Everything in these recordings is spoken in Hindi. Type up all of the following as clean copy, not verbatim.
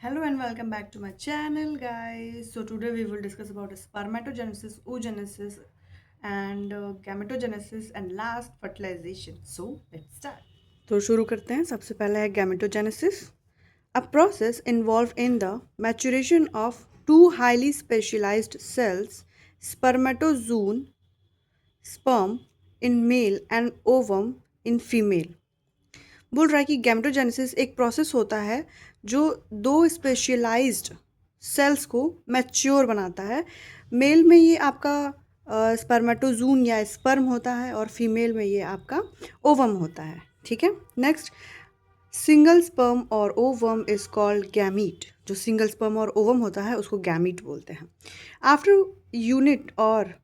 Hello and welcome back to my channel, guys. So today we will discuss about spermatogenesis, oogenesis, and gametogenesis, and last fertilization. So let's start. तो शुरू करते हैं. सबसे पहला है gametogenesis, a process involved in the maturation of two highly specialized cells, spermatozoon, sperm in male and ovum in female. बोल रहा है कि गैमेटोजेनेसिस एक प्रोसेस होता है जो दो स्पेशलाइज्ड सेल्स को मैच्योर बनाता है. मेल में ये आपका स्पर्मेटोजून या स्पर्म होता है और फीमेल में ये आपका ओवम होता है. ठीक है. नेक्स्ट, सिंगल स्पर्म और ओवम इज कॉल्ड गैमीट. जो सिंगल स्पर्म और ओवम होता है उसको गैमीट बोलते हैं. आफ्टर यूनिट और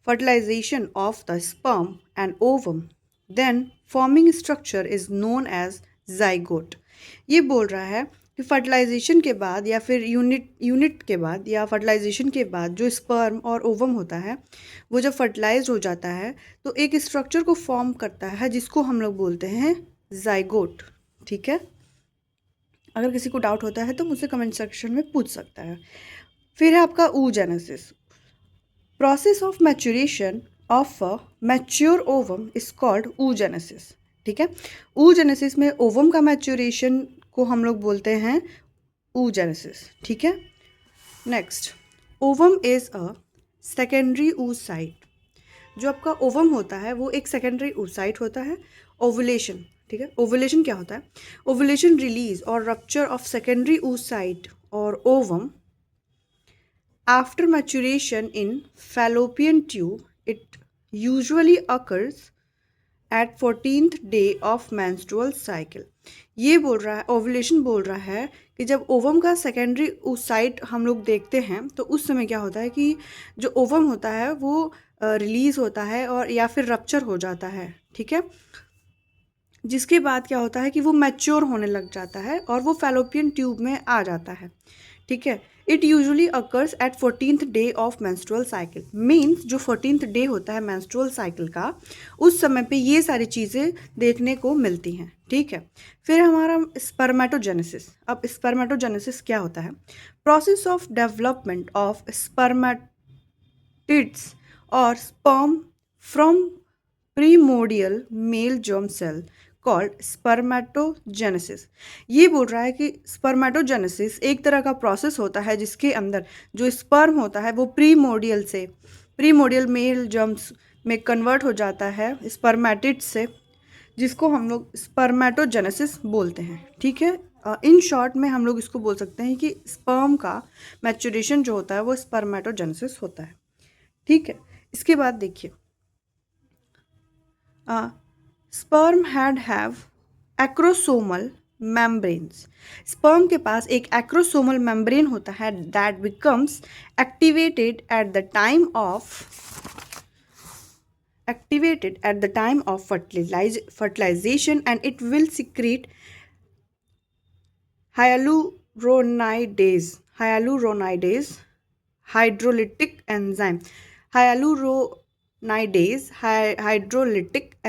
fertilization of the sperm and ovum, then forming structure is known as zygote. ये बोल रहा है कि फर्टिलाइजेशन के बाद या फिर यूनिट के बाद या फर्टिलाइजेशन के बाद जो स्पर्म और ओवम होता है वो जब फर्टिलाइज हो जाता है तो एक स्ट्रक्चर को फॉर्म करता है जिसको हम लोग बोलते हैं जाइगोट. ठीक है. अगर किसी को डाउट होता है तो मुझसे कमेंट सेक्शन में पूछ सकता है. फिर है आपका oogenesis. Process of maturation of a mature ovum is called oogenesis. ठीक है. oogenesis में ओवम का मैच्योरेशन को हम लोग बोलते हैं oogenesis. ठीक है. Next, ovum is a secondary oocyte. जो आपका ओवम होता है वो एक सेकेंडरी oocyte होता है. ओवुलेशन. ठीक है. ओवुलेशन क्या होता है? ओवुलेशन रिलीज और रप्चर ऑफ सेकेंडरी oocyte और ovum. After maturation in fallopian tube, it usually occurs at 14th day of menstrual cycle. ये बोल रहा है, ओवुलेशन बोल रहा है कि जब ओवम का सेकेंडरी oocyte हम लोग देखते हैं तो उस समय क्या होता है कि जो ओवम होता है वो रिलीज़ होता है और या फिर रप्चर हो जाता है. ठीक है. जिसके बाद क्या होता है कि वो मैच्योर होने लग जाता है और वो फैलोपियन ट्यूब में आ जाता है. ठीक है. It usually occurs at 14th day of menstrual cycle. Means जो 14th डे होता है मेंस्ट्रुअल साइकिल का उस समय पे ये सारी चीज़ें देखने को मिलती हैं. ठीक है. फिर हमारा स्पर्मेटोजेनेसिस. अब स्पर्मेटोजेनेसिस क्या होता है? Process of development of spermatids और sperm from primordial male germ cell called spermatogenesis. ये बोल रहा है कि स्पर्मेटोजेनेसिस एक तरह का प्रोसेस होता है जिसके अंदर जो स्पर्म होता है वो प्रीमोडियल मेल जर्म्स में कन्वर्ट हो जाता है स्पर्मेटिड से, जिसको हम लोग स्पर्मेटोजेनेसिस बोलते हैं. ठीक है. इन शॉर्ट में हम लोग इसको बोल सकते हैं कि स्पर्म का मैच्योरेशन जो होता है वो स्पर्मेटोजेनेसिस होता है. ठीक है. इसके बाद देखिए, sperm have acrosomal membranes. Sperm के पास एक एक्रोसोमल मेम्ब्रेन होता है that becomes activated at the time of fertilization, and it will secrete hyaluronidase hydrolytic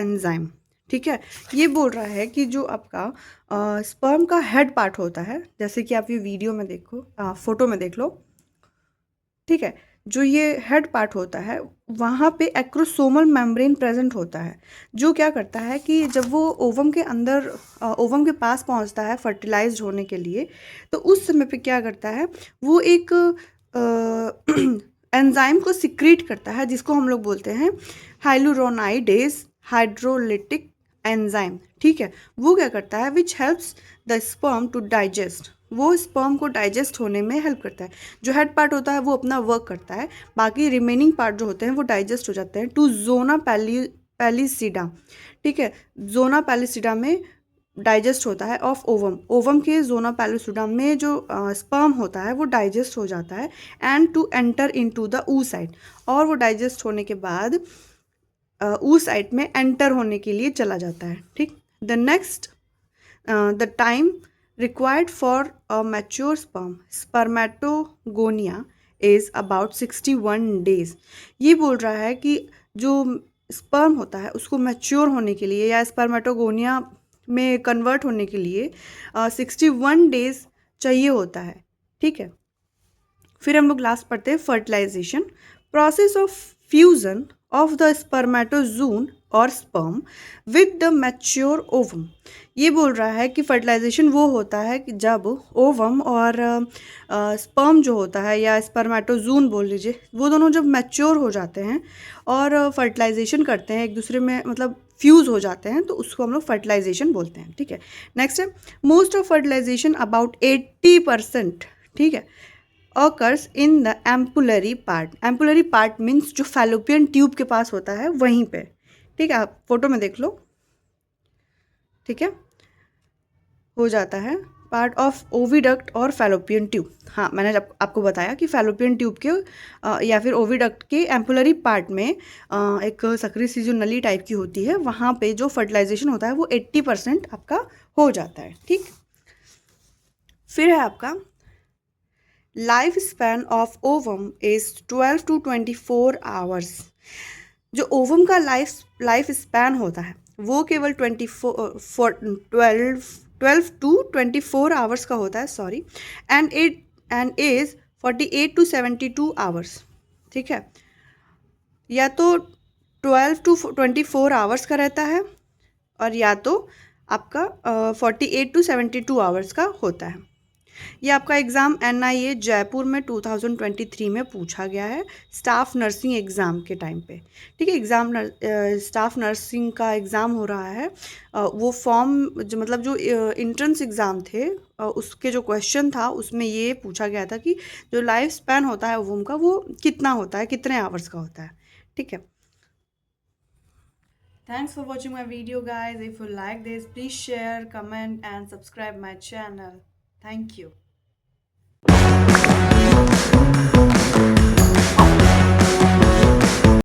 enzyme. ठीक है. ये बोल रहा है कि जो आपका स्पर्म का हेड पार्ट होता है, जैसे कि आप ये वीडियो में देखो, फोटो में देख लो. ठीक है. जो ये हेड पार्ट होता है वहाँ पे एक्रोसोमल मेम्ब्रेन प्रेजेंट होता है जो क्या करता है कि जब वो ओवम के अंदर ओवम के पास पहुँचता है फर्टिलाइज्ड होने के लिए तो उस समय पे क्या करता है वो एक एंजाइम को सिक्रीट करता है जिसको हम लोग बोलते हैं हाइलुरोनाइडेज हाइड्रोलिटिक एंजाइम. ठीक है. वो क्या करता है which helps the sperm to digest. वो स्पर्म को डाइजेस्ट होने में हेल्प करता है. जो हेड पार्ट होता है वो अपना वर्क करता है, बाकी रिमेनिंग पार्ट जो होते हैं वो डाइजेस्ट हो जाते हैं टू जोना पैलिसिडा. ठीक है. जोना पैलिसिडा में डाइजेस्ट होता है ऑफ ओवम के जोना पैलिसिडा में जो स्पर्म होता है वो डाइजेस्ट हो जाता है and to enter into the oocyte. और वो डाइजेस्ट होने के बाद oocyte में एंटर होने के लिए चला जाता है. ठीक. The next, the time required for a mature spermatogonia is about 61 days. ये बोल रहा है कि जो स्पर्म होता है उसको मैच्योर होने के लिए या स्पर्मेटोगोनिया में कन्वर्ट होने के लिए 61 डेज चाहिए होता है, ठीक है। फिर हम लोग लास्ट पढ़ते हैं fertilization, process of fusion of the spermatozoon और sperm with the mature ovum. ये बोल रहा है कि फर्टिलाइजेशन वो होता है कि जब ओवम और स्पर्म जो होता है या स्पर्मेटोजून बोल लीजिए, वो दोनों जब मैच्योर हो जाते हैं और फर्टिलाइजेशन करते हैं एक दूसरे में, मतलब फ्यूज़ हो जाते हैं, तो उसको हम लोग फर्टिलाइजेशन बोलते हैं, ठीक है। नेक्स्ट है मोस्ट ऑफ फर्टिलाइजेशन अबाउट 80%, ठीक है, occurs in the ampullary part। ampullary part means जो फैलोपियन ट्यूब के पास होता है वहीं पे, ठीक है। आप फोटो में देख लो, ठीक है, हो जाता है पार्ट ऑफ ओविडक्ट और फैलोपियन ट्यूब। हाँ, मैंने जब आपको बताया कि फैलोपियन ट्यूब के या फिर ओविडक्ट के एम्पुलरी पार्ट में एक सक्रिय सी जो नली टाइप की होती है, वहाँ पे जो फर्टिलाइजेशन होता है वो 80% आपका हो जाता है, ठीक। फिर है आपका life span of ovum is 12 to 24 hours. जो ओवम का लाइफ स्पैन होता है वो केवल 12 to 24 आवर्स का होता है, sorry. And is 48 to 72 hours, ठीक है। या तो 12 to 24 आवर्स का रहता है और या तो आपका 48 to 72 आवर्स का होता है। ये आपका एग्ज़ाम NIA जयपुर में 2023 में पूछा गया है, स्टाफ नर्सिंग एग्ज़ाम के टाइम पे, ठीक है। स्टाफ नर्सिंग का एग्ज़ाम हो रहा है। वो फॉर्म जो मतलब जो इंट्रेंस एग्ज़ाम थे, उसके जो क्वेश्चन था उसमें ये पूछा गया था कि जो लाइफ स्पैन होता है वूम का वो कितना होता है, कितने आवर्स का होता है, ठीक है। Thanks for watching my video, guys. If you like this, please share, comment and subscribe my channel. Thank you.